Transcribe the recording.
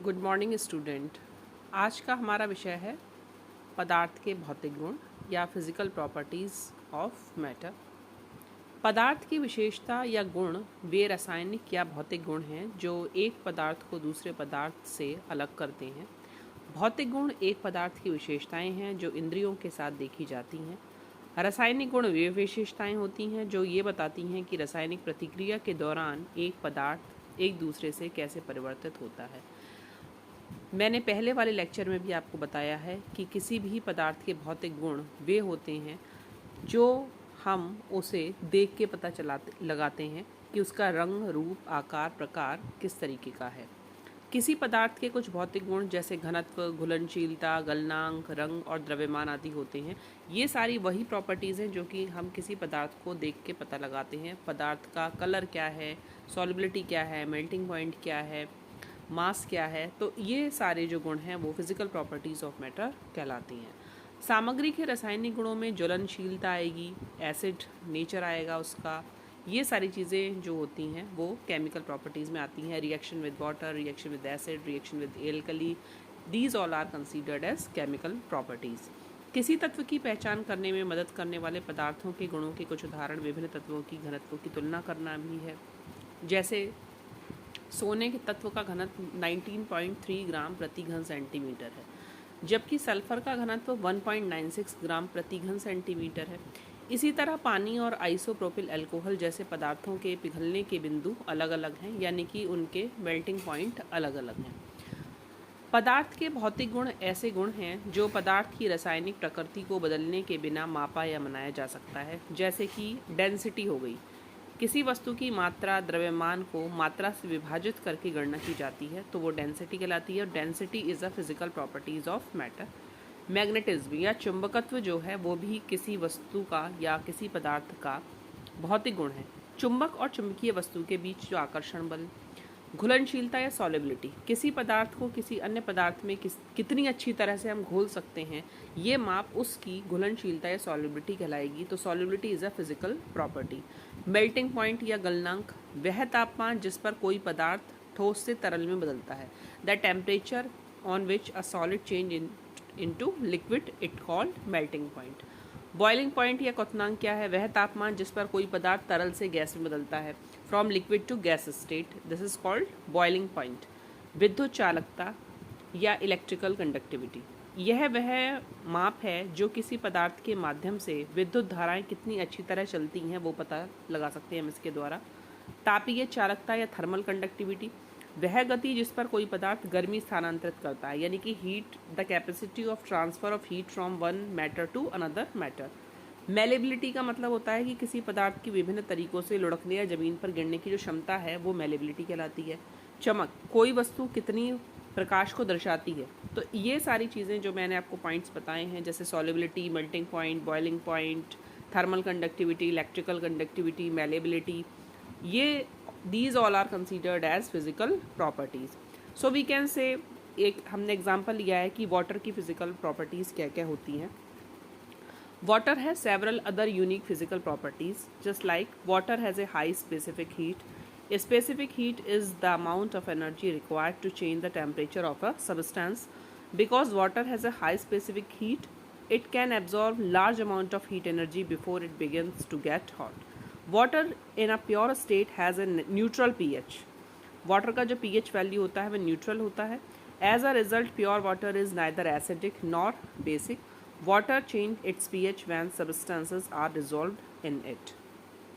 Good morning student. आज का हमारा विषय है पदार्थ के भौतिक गुण या फिजिकल प्रॉपर्टीज़ ऑफ मैटर। पदार्थ की विशेषता या गुण वे रासायनिक या भौतिक गुण हैं जो एक पदार्थ को दूसरे पदार्थ से अलग करते हैं। भौतिक गुण एक पदार्थ की विशेषताएं हैं जो इंद्रियों के साथ देखी जाती हैं। रासायनिक गुण वे विशेषताएं होती हैं जो ये बताती हैं कि रासायनिक प्रतिक्रिया के दौरान एक पदार्थ एक दूसरे से कैसे परिवर्तित होता है। मैंने पहले वाले लेक्चर में भी आपको बताया है कि किसी भी पदार्थ के भौतिक गुण वे होते हैं जो हम उसे देख के पता लगाते हैं कि उसका रंग, रूप, आकार, प्रकार किस तरीके का है। किसी पदार्थ के कुछ भौतिक गुण जैसे घनत्व, घुलनशीलता, गलनांक, रंग और द्रव्यमान आदि होते हैं। ये सारी वही प्रॉपर्टीज़ हैं जो कि हम किसी पदार्थ को देख के पता लगाते हैं। पदार्थ का कलर क्या है, सॉल्युबिलिटी क्या है, मेल्टिंग पॉइंट क्या है, मास क्या है। तो ये सारे जो गुण हैं वो फिजिकल प्रॉपर्टीज़ ऑफ मैटर कहलाती हैं। सामग्री के रासायनिक गुणों में ज्वलनशीलता आएगी, एसिड नेचर आएगा उसका। ये सारी चीज़ें जो होती हैं वो केमिकल प्रॉपर्टीज़ में आती हैं। Reaction with water, reaction with acid, reaction with alkali, these all are considered as chemical properties. किसी तत्व की पहचान करने में मदद करने वाले पदार्थों के गुणों के कुछ उदाहरण विभिन्न तत्वों की घनत्वों की तुलना करना भी है। जैसे सोने के तत्व का घनत्व 19.3 ग्राम प्रति घन सेंटीमीटर है, जबकि सल्फर का घनत्व 1.96 ग्राम प्रति घन सेंटीमीटर है। इसी तरह पानी और आइसोप्रोपिल अल्कोहल जैसे पदार्थों के पिघलने के बिंदु अलग अलग हैं, यानी कि उनके मेल्टिंग पॉइंट अलग अलग हैं। पदार्थ के भौतिक गुण ऐसे गुण हैं जो पदार्थ की रासायनिक प्रकृति को बदलने के बिना मापा या मनाया जा सकता है। जैसे कि डेंसिटी हो गई, किसी वस्तु की मात्रा, द्रव्यमान को मात्रा से विभाजित करके गणना की जाती है तो वो डेंसिटी कहलाती है। और density is a physical properties of matter. Magnetism या चुंबकत्व जो है वो भी किसी वस्तु का या किसी पदार्थ का भौतिक गुण है। चुंबक और चुंबकीय वस्तु के बीच जो आकर्षण बल। घुलनशीलता या सॉल्युबिलिटी, किसी पदार्थ को किसी अन्य पदार्थ में कितनी अच्छी तरह से हम घोल सकते हैं, ये माप उसकी घुलनशीलता या सॉल्युबिलिटी कहलाएगी। तो solubility is a physical property. Melting point या गलनांक, वह तापमान जिस पर कोई पदार्थ ठोस से तरल में बदलता है। The temperature on which a solid change into liquid it called melting point. Boiling point या क्वथनांक क्या है, वह तापमान जिस पर कोई पदार्थ तरल से गैस में बदलता है, from liquid to gas state, this is called boiling point. विद्युत चालकता या इलेक्ट्रिकल कंडक्टिविटी, यह वह माप है जो किसी पदार्थ के माध्यम से विद्युत धाराएं कितनी अच्छी तरह चलती हैं वो पता लगा सकते हैं हम इसके द्वारा। तापीय चालकता या थर्मल कंडक्टिविटी, वह गति जिस पर कोई पदार्थ गर्मी स्थानांतरित करता है, यानी कि heat, the capacity of transfer of heat from one matter to another matter. Malleability का मतलब होता है कि किसी पदार्थ की विभिन्न तरीकों से लुढ़कने या जमीन पर गिरने की जो क्षमता है वो मेलेबिलिटी कहलाती है। चमक, कोई वस्तु कितनी प्रकाश को दर्शाती है। तो ये सारी चीज़ें जो मैंने आपको पॉइंट्स बताए हैं, जैसे solubility, melting point, boiling point, thermal conductivity, electrical conductivity, malleability, ये these all are considered as physical properties. So we can say, एक हमने एग्जाम्पल लिया है कि वाटर की फिजिकल प्रॉपर्टीज़ क्या क्या होती हैं। Water has several other unique physical properties, just like water has a high specific heat. A specific heat is the amount of energy required to change the temperature of a substance. Because water has a high specific heat, it can absorb large amount of heat energy before it begins to get hot. Water in a pure state has a neutral pH. Water का जो pH value होता है वह neutral होता है. As a result, pure water is neither acidic nor basic. Water changes its pH when substances are dissolved in it.